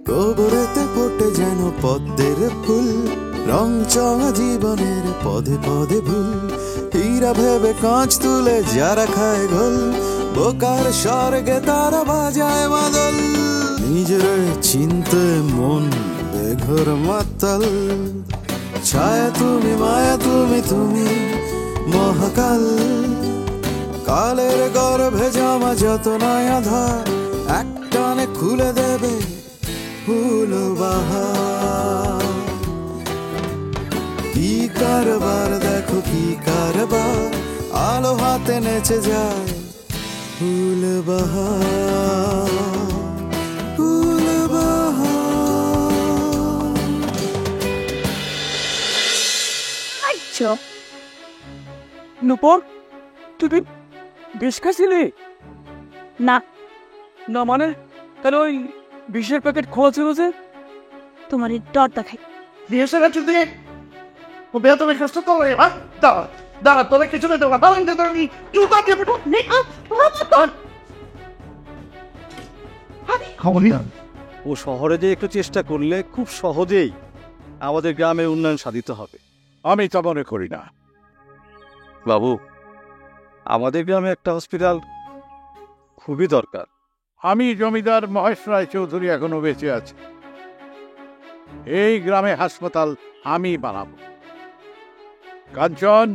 গোবরেতে ফোটে যেন পদ্মের ফুল, রং চঙা জীবনের পদে পদে ভুল। হীরা ভেবে কাঁচ তুলে যারা খায় গোল, বোকার স্বর্গে তারা বাজায় মাদল। নিজের চিনতে মন বেঘর মাতাল, ছায়া তুমি মায়া তুমি তুমি মহাকাল। কালের গর্ভে জামা যত নয়া ধার, একটানে খুলে দেবে ফুল বাহার। কি কারবার দেখো কি কারবার, আলো হাতে নেচে যায় ফুল বাহার, ফুল বাহার। আচ্ছা নুপুর, তুমি বিষ খাইছিলি? না। না মানে? তাহলে ওই বিষের প্যাকেট খোলা ছিল যে? তোমার ডর দেখাই। দিয়েছে না চুদি ও বেয়া তুমি কষ্ট করে দাঁড়া দাঁড়া, তোরা কিছু নেই দেওয়া দাঁড়ান আমি জুতা দিয়ে পেটো ও শহরে যে একটু চেষ্টা করলে খুব সহজেই আমাদের গ্রামের উন্নয়ন সাধিত হবে। আমি তা মনে করি না। বাবু, আমাদের গ্রামে একটা হসপিটাল খুবই দরকার। আমি জমিদার মহেশ রায় চৌধুরী এখনো বেঁচে আছি, এই গ্রামে হাসপাতাল আমি বানাবো। কাঞ্চন,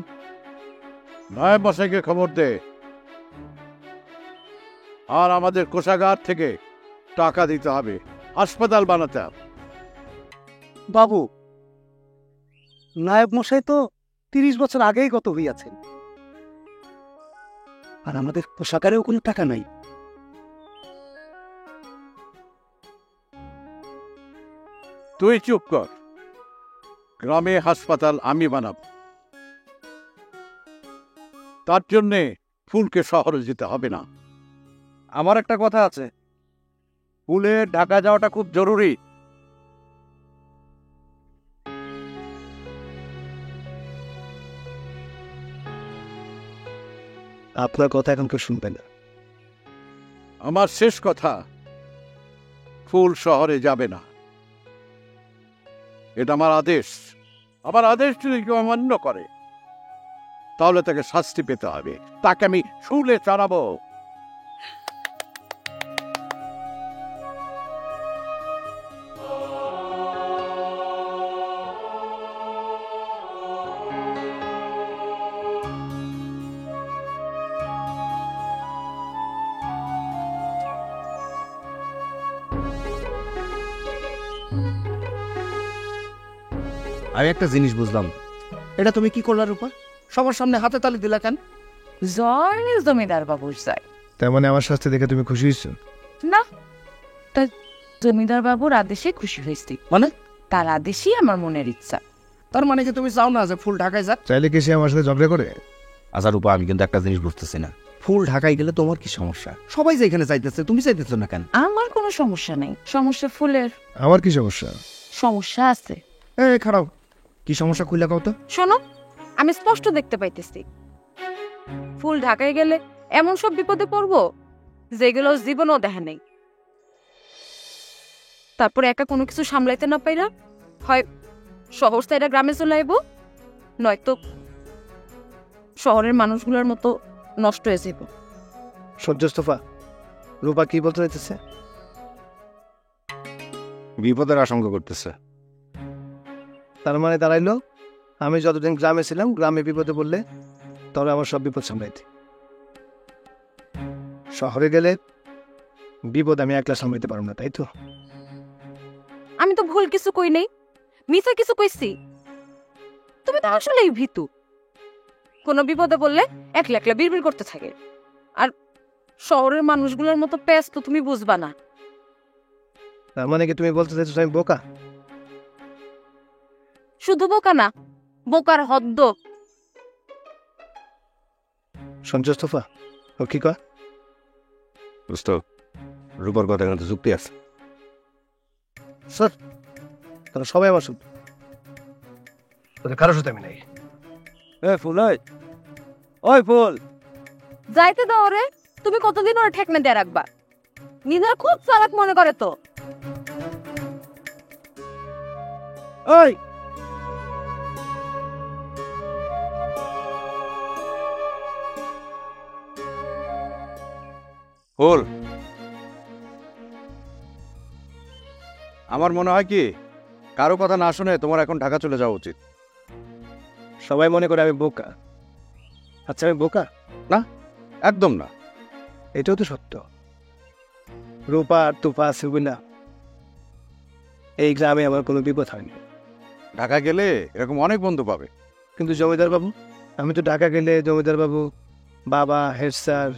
নয় মশাইকে খবর দে, আর আমাদের কোষাগার থেকে টাকা দিতে হবে, হাসপাতাল বানাতে হবে। বাবু, নায়ক মশাই তো 30 বছর আগেই গত হইয়াছেন, আর আমাদের কোষাগারেও কোনো টাকা নাই। তুই চুপ কর, গ্রামে হাসপাতাল আমি বানাবো, তার জন্যে ফুলকে শহরে যেতে হবে না। আমার একটা কথা আছে, ফুলের ঢাকা যাওয়াটা খুব জরুরি। আপনার কথা এখন কেউ শুনবে না। আমার শেষ কথা, ফুল শহরে যাবে না, এটা আমার আদেশ। আমার আদেশ যদি কেউ অমান্য করে তাহলে তাকে শাস্তি পেতে হবে, তাকে আমি শুলে চালাবো। আমি একটা জিনিস বুঝলাম, এটা তুমি কি করলা রূপা? সবার সামনে হাতে তালি দিলা কেন? জয় জমিদার বাবুর জয়। তার মানে আমার শাস্তি দেখে তুমি খুশি হয়েছো? না, তা জমিদার বাবুর আদেশে খুশি হয়েছি। মানে? তার আদেশই আমার মনের ইচ্ছা। তার মানে কি তুমি চাও না যে ফুল ঢাকায় যাক? চাইলে কি সে আমার সাথে ঝগড়া করে? আচ্ছা রূপা, আমি কিন্তু একটা জিনিস বুঝতেছি না, ফুল ঢাকায় গেলে তোমার কি সমস্যা? সবাই যে এখানে যাইতেছে, তুমি যাইতেছো না কেন? আমার কোনো সমস্যা নেই, সমস্যা ফুলের। আমার কি সমস্যা? সমস্যা আছে। এই খারাপ, কি সমস্যা খুইলা কও তো? শোনো, আমি স্পষ্ট দেখতে পাইতেছি ফুল ঢাকায় গেলে এমন সব বিপদে পড়বো যেগুলো জীবনও দেখা নেই। তারপর একা কোনো কিছু সামলাইতে না পাইরা হয় শহর সাইডা গ্রামে চলে আইব, নয়তো শহরের মানুষগুলোর মতো নষ্ট হয়ে যাব। সূর্যস্তফা, রূপা কি বলতে চাইতেছে? বিপদের আশঙ্কা করতেছে। তার মানে দাঁড়াইলো, আমি যতদিন গ্রামে ছিলাম, গ্রামে বিপদে পড়লে তবে আমার সব বিপদ সামলাইতে, শহরে গেলে বিপদ আমি একলা সামলাইতে পারবো না, তাই তো? আমি তো ভুল কিছু কই নেই, মিথ্যা কিছু কইছি। তুমি তো আসলেই ভীতু, কোনো বিপদে বললে একলা একলা বিড়বিড় করতে থাকে। আর শহরের মানুষগুলোর মতো প্যাস তো তুমি বুঝবা না। তার মানে কি তুমি বলতে চাইছো আমি বোকা? শুধু বোকা না, বোকার হদ্দ। সঞ্চস্তফা, ও কি কয়? বুঝতো, রূপার কথা এখানে যুক্তি আছে। স্যার, তারা সবাই আমার শুধু, তোদের কারোর সাথে আমি নাই। ফুল, ওই ফুল, যাইতে দাও রে, তুমি কতদিন ওরা ঠেকনা দিয়ে রাখবা? নিজেরা খুব চালাক মনে করে তো। ওই হোল আমার মনে হয় কি কারো কথা না শুনে তোমার এখন ঢাকা চলে যাওয়া উচিত। সবাই মনে করে আমি বোকা। আচ্ছা আমি বোকা? একদম না। এটাও তো সত্য। রূপা আর তুপা আছে না, এই গ্রামে আমার কোনো বিপদ হয়নি। ঢাকা গেলে এরকম অনেক বন্ধু পাবে। কিন্তু জমিদার বাবু, আমি তো ঢাকা গেলে জমিদার বাবু, বাবা, হেড স্যার,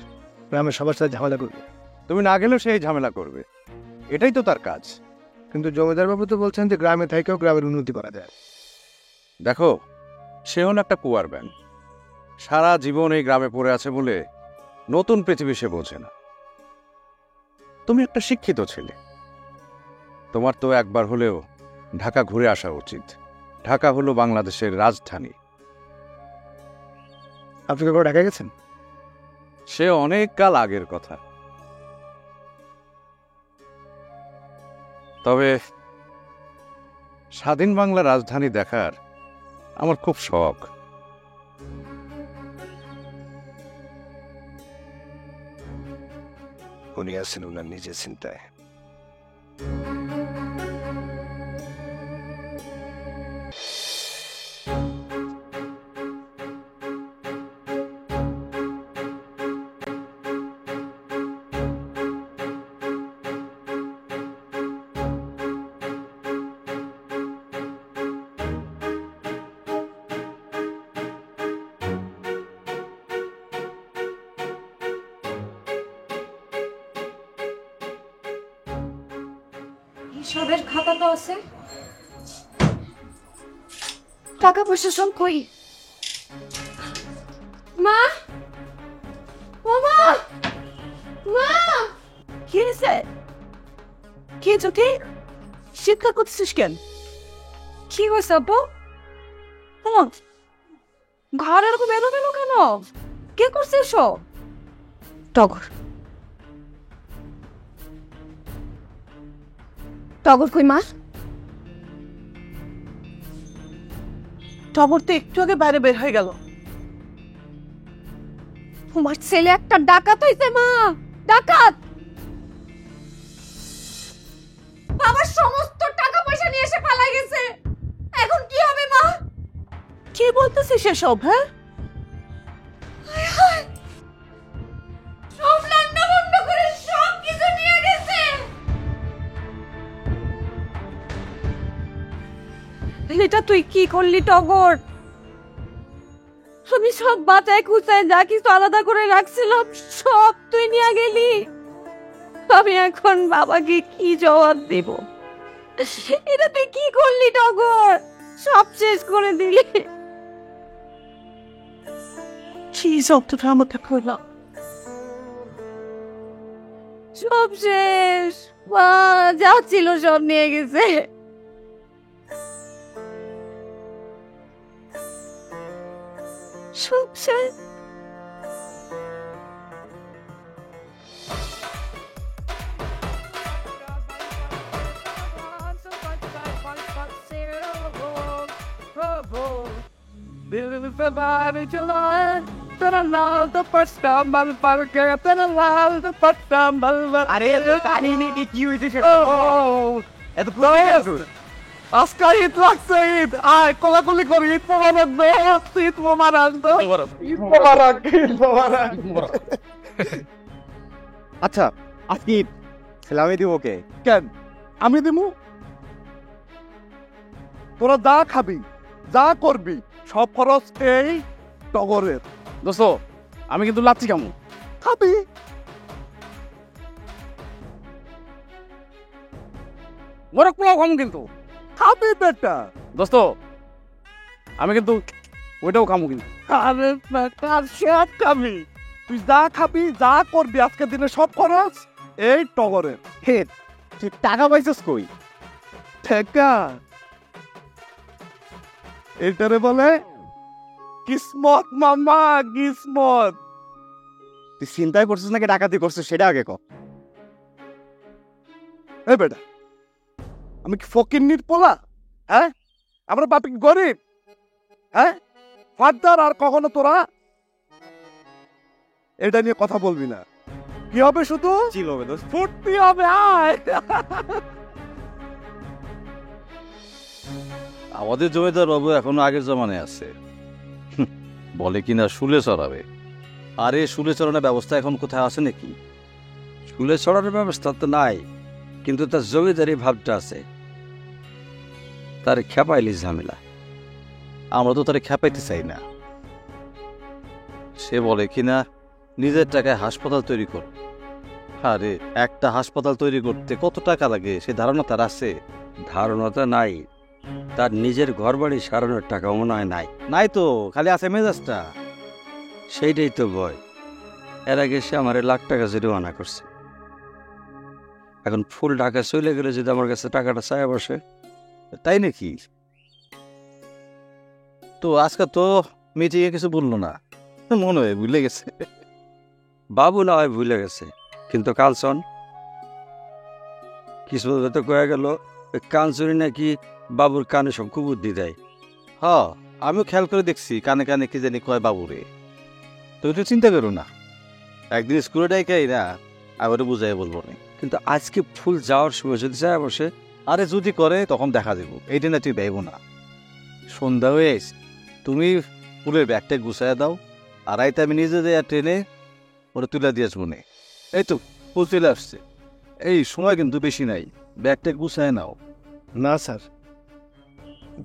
গ্রামের সবার সাথে ঝামেলা করবে। তুমি না গেলেও সেই ঝামেলা করবে, এটাই তো তার কাজ। কিন্তু জমিদার বাবু তো বলছেন যে গ্রামে থেকেও গ্রামের উন্নতি করা যায়। দেখো, সে হলো একটা কুয়ার ব্যান, সারা জীবন এই গ্রামে পড়ে আছে বলে নতুন পৃথিবী সে বোঝে না। তুমি একটা শিক্ষিত ছেলে, তোমার তো একবার হলেও ঢাকা ঘুরে আসা উচিত। ঢাকা হলো বাংলাদেশের রাজধানী। আপনি কখনো ঢাকা গেছেন? সে অনেক কাল আগের কথা। তবে স্বাধীন বাংলা রাজধানী দেখার আমার খুব শখ। উনি আছেন ওনার নিজের চিন্তায়। হিসাবের খাতা তো আছে, টাকা পয়সা সব কই? মা, ও মা, মা, কি হয়েছে? কি চোখে শিক্ষা করছিস কেন? কি হয়েছে আব্বু? ঘর এরকম এলোমেলো কেন? কে করছে এসব? টগর, টগর কই মা? টগর তো একটু আগে বাইরে বের হয়ে গেল। তোমার ছেলে একটা ডাকাত হইছে মা, ডাকাত। বাবার সমস্ত টাকা পয়সা নিয়ে এসে পালাই গেছে। এখন কি হবে মা? কি বলতেছিস এসব? হ্যাঁ, সব লন্ডা বন্ধ করে সব কিছু নিয়ে গেছে। এটা তুই কি করলি টগর? আমি সব বাঁচায় খুঁচায় যা কিছু আলাদা করে রাখছিলাম সব তুই নিয়ে গেলি। আমি এখন বাবাকে কি জবাব দেব? এটা তুই কি করলি টগর? সব শেষ করে দিলি। কি সবটা আমাকে করলাম? সব শেষ, মা যা ছিল সব নিয়ে গেছে। সব শেষ। আজকে ঈদ লাগছে, ঈদ আয় কোলাকুলি করি, ঈদ মোবারক দে, ঈদ মোবারক দে, ঈদ মোবারক, ঈদ মোবারক। আচ্ছা, আজকে আমি দিব ওকে। কেন আমি দিমু? তোরা যা খাবি যা করবি সব খরচ এই টগরের। দোস্ত, আমি কিন্তু লাচ্ছি কেমন খাবি মোরক পোলাও খাম কিন্তু। খাবি বেটা। দোস্ত, আমি কিন্তু ওইটাও খামু কিন্তু। আরে বেটা সব খাবি, তুই যা খাবি যা করবি আজকের দিনে সব খরচ এই টগরের। হে, তুই টাকা পাইছিস কই? টাকা এটারে বলে কিসমত মামা, কিসমত। তুই চিন্তায় করছিস নাকি ডাকাতি করছিস সেটা আগে ক। এ বেটা, আমি কি ফকিন্নির পোলা? হ্যাঁ, আমরা বাপ কি গরিব? হ্যাঁ, ফাদ্দার আর কখনো তোরা এটা নিয়ে কথা বলবি না। কি হবে শুধু চিল হবে দোস্ত। ফুর্তি হবে, আয়। আমাদের জমিদার বাবু এখনো আগের জমানায় আছে। বলে কিনা শুলে চড়াবে। আরে শুলে চড়ানোর ব্যবস্থা এখন কোথায় আছে নাকি? স্কুলে ছড়ানোর ব্যবস্থা তো নাই, কিন্তু তার জমিদারি ভাবটা আছে। তার খেপাইলি ঝামেলা। আমরা তো তারে খেপাইতে চাই না। সে বলে কিনা নিজের টাকায় হাসপাতাল তৈরি কর। আরে একটা হাসপাতাল তৈরি করতে কত টাকা লাগে সে ধারণা তার আছে? ধারণাটা নাই। তার নিজের ঘর বাড়ি সারানোর টাকা মনে হয় নাই। নাই তো, খালি আছে মেজাজটা। সেইটাই তো ভয়। এর আগে সে আমার লাখ টাকা জরিমানা করছে। এখন ফুল ঢাকা চলে গেলে যদি আমার কাছে টাকাটা চায় বসে। তাই নাকি? তো আজকে তো মিটিংয়ে কিছু বললো না, মনে হয় ভুলে গেছে। বাবু না হয় ভুলে গেছে, কিন্তু কাঞ্চন কিছু তো কয়ে গেল কাঞ্চনি নাকি বাবুর কানে সব কুবুদ্ধি দেয়। হ্যাঁ, আমিও খেয়াল করে দেখছি কানে কানে কি জানি কয় বাবুরে। তো একটু চিন্তা করো না, একদিন স্কুলে ডাইকাই না আবার বুঝাই বলবো না। কিন্তু আজকে ফুল যাওয়ার সময় যদি যায় বসে, আরে যদি করে তখন দেখা যাবো, এইটা না তুই দেবো না। সন্ধ্যা হয়ে তুমি ফুলের ব্যাগটা গুছাইয়া দাও, আর রাইতে আমি নিজে যাই ট্রেনে ওরা তুলে দিয়ে আসবো না। এই তো ফুল চলে আসছে, এই সময় কিন্তু বেশি নাই, ব্যাগটা গুছায় নাও। না স্যার,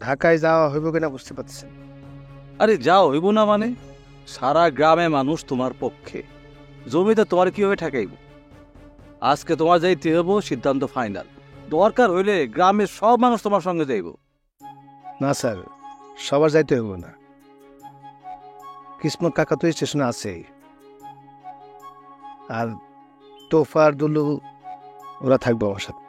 ঢাকায় যাওয়া হইব কিনা বুঝতে পারছেন। আরে যাও হইব না মানে? সারা গ্রামে মানুষ তোমার পক্ষে, জমিতে তোমার কিভাবে ঠেকাইব? আজকে তোমার যাইতে হইব, সিদ্ধান্ত ফাইনাল। দরকার হইলে গ্রামের সব মানুষ তোমার সঙ্গে যাইব। না স্যার, সবার যাইতে হইব না। কিসমত কাকা তো স্টেশনে আছেই, আর তোফার দুলু ওরা থাকবো আমার সাথে।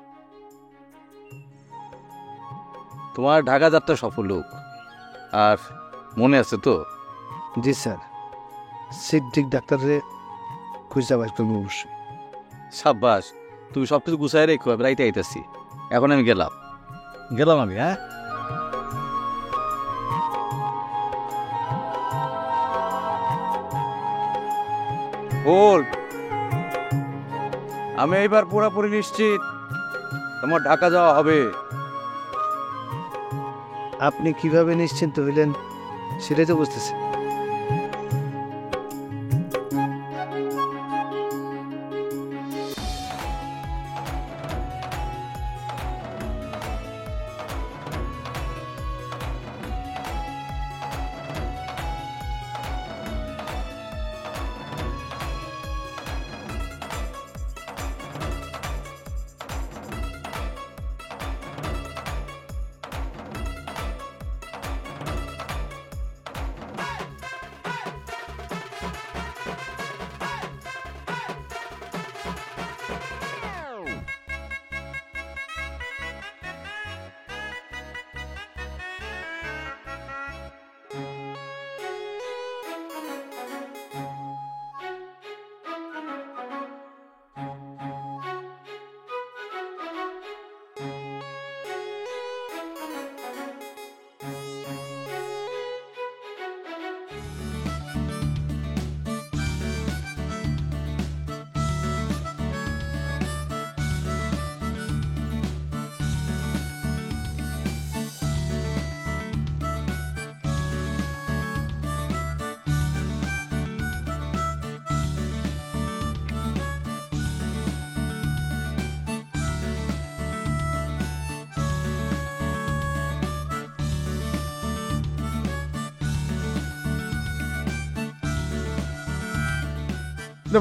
তোমার ঢাকা যাত্রা সফল হোক। আর মনে আছে তো? জি স্যার, সিদ্দিক ডাক্তারে খুঁজা বাজ করবো অবশ্যই। সাব্বাস, তুমি সবকিছু গুছাই রেখো, আমি রাইতে আইতেছি। এখন আমি গেলাম আমি। হ্যাঁ, বল। আমি এইবার পুরোপুরি নিশ্চিত তোমার ঢাকা যাওয়া হবে। আপনি কিভাবে নিশ্চিন্ত হইলেন সেটাই তো বুঝতেছি।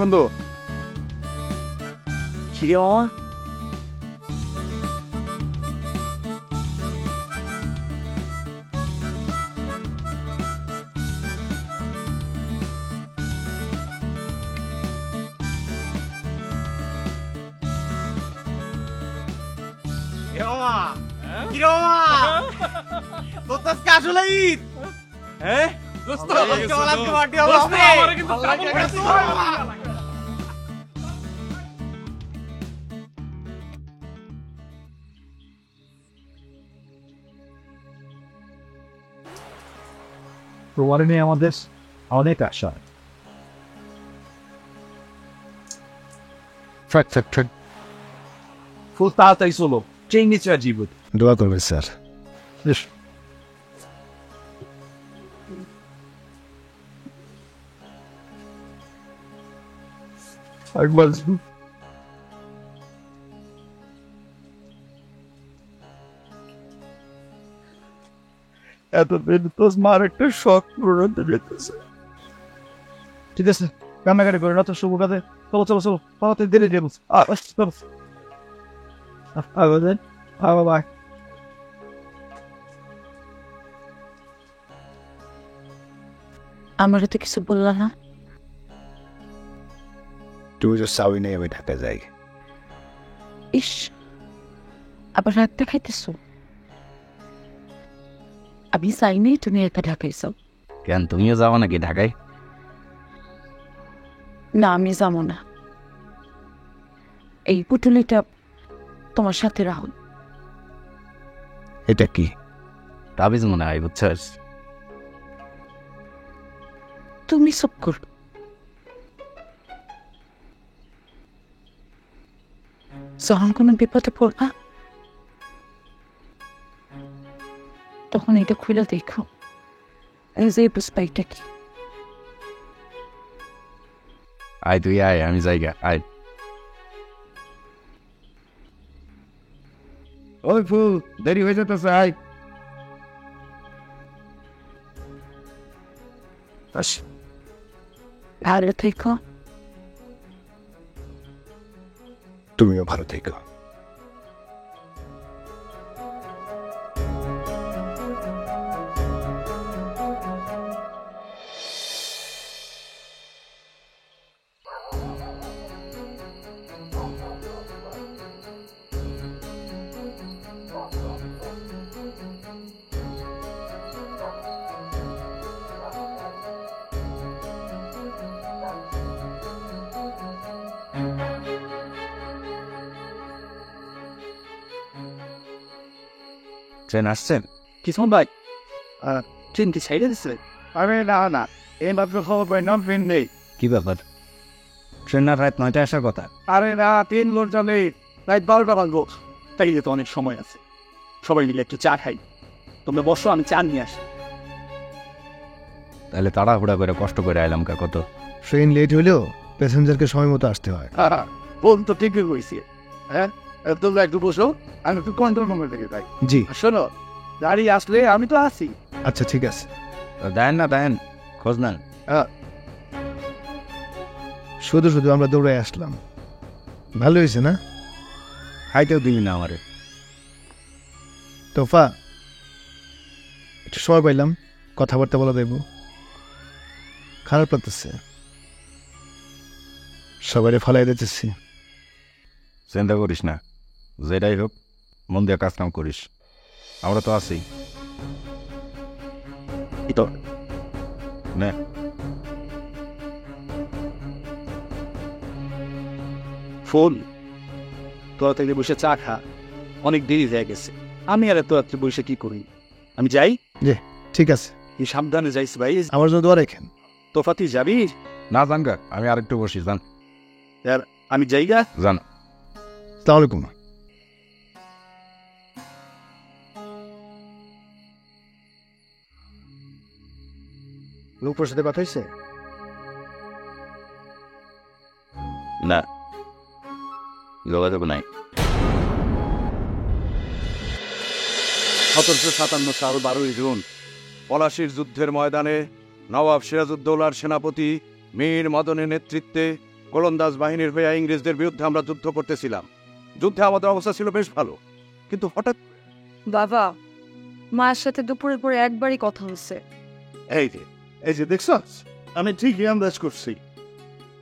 বন্ধু কি রে মামা? আসলে ঈদ, হ্যাঁ দোস্ত, আজকে পার্টি হবে। আমারে কিন্তু ডাবল পার্টি হবে। প্রবারে নিয়ে আমাদের অনেক আশা। ফুল তাড়াতাড়ি চলো, ট্রেন নিচে জীবন। দোয়া করবেন স্যার। একবার এতদিন তো মার একটা শখ পূরণ যেতেছে। ঠিক আছে, কান্নাকাটি করে না তো শুভ কাজে। চলো চলো চলো, তাড়াতাড়ি দেরি যাবো। বাই। আমারও তো কিছু বললা না। তুমি তো চাওই নেই আমি ঢাকা যাই। ইস, আবার রাতটা খাইতেছো? আমি চাইনি তুমি একা ঢাকাইছো। কেন, তুমিও যাও নাকি ঢাকায়? না, আমি যাবো না। এই পুটুলিটা তোমার সাথে রাহুল। এটা কি তাবিজ মনে হয়, বুঝছস? তুমি চুপ কর। যখন কোনো বিপদে পড়বা তখন এটা খুলে দেখো, এই যে বুঝবাইটা কি। আয় তুই আয়, আমি জায়গা আয়। ওই ফুল, দেরি হয়ে যেতেছে, আয়। ভালো থেকো। তুমিও ভালো থেকো। ট্রেন আসছেন? কিসমত ভাই, ট্রেন কি ছেড়ে দিচ্ছে? আরে না না, এই মাত্র খবর পাই না ট্রেন নেই। কি ব্যাপার? ট্রেন আর রাত 9টায় আসার কথা। আরে না, ট্রেন লোড চলে রাত 12টা বাজবো। তাই তো অনেক সময় আছে, সবাই মিলে একটু চা খাই। তোমরা বসো, আমি চা নিয়ে আসি। তাহলে তাড়াহুড়া করে কষ্ট করে আইলাম কা কত। ট্রেন লেট হলেও প্যাসেঞ্জারকে সময় মতো আসতে হয়। বোন তো ঠিকই কইছি। হ্যাঁ, তোমরা একটু বসো, আমি একটু কন্ট্রোল রুমে থেকে যাই। জি, শোনো, গাড়ি আসলে আমি তো আছি। আচ্ছা ঠিক আছে। দেন না দেন, খোঁজ নেন। শুধু শুধু আমরা দৌড়াই আসলাম, ভালো হয়েছে না? খাইতেও দিবি না আমারে। তোফা, একটু সময় পাইলাম, কথাবার্তা বলা দেব। খারাপ লাগতেছে, সবাই ফালাই দিতেছি। চিন্তা করিস না, যেটাই হোক মন দিয়ে কাজ কাম করিস, আমরা তো আছি। নে ফোন তোরা থেকে বসে চা খা, অনেক দেরি হয়ে গেছে। আমি আর এত রাত্রে বসে কি করি? আমি যাই। জি ঠিক আছে, কি সাবধানে যাইস ভাই। আমার জন্য দোয়া রেখেন। তোফা তুই যাবি? না জানগা, আমি আর একটু বসি, জান। আমি যাইগা। জান। আসসালামু আলাইকুম। রূপর সাথে কথা হয়েছে? না, যোগাযোগ নাই। 1757 সাল 12ই জুন পলাশীর যুদ্ধের ময়দানে নবাব সিরাজউদ্দৌলার সেনাপতি মীর মদনের নেতৃত্বে গোলন্দাজ বাহিনীর হয়ে ইংরেজদের বিরুদ্ধে আমরা যুদ্ধ করতেছিলাম। যুদ্ধে আমাদের অবস্থা ছিল বেশ ভালো, কিন্তু হঠাৎ বাবা, মায়ের সাথে দুপুরের পরে একবারই কথা হচ্ছে। এই যে দেখছ, আমি ঠিকই আন্দাজ করছি।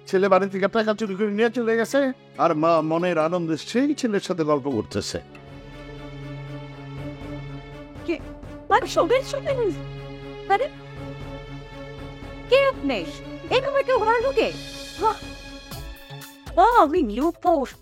ছেলে বাড়ি থেকে টাকা চুরি করে নিয়ে চলে গেছে, আর মা মনের আনন্দে সেই ছেলের সাথে গল্প করতেছে। কে আপনি? এই কেউ ঘরে ঢুকে? আমি নিউ পোস্ট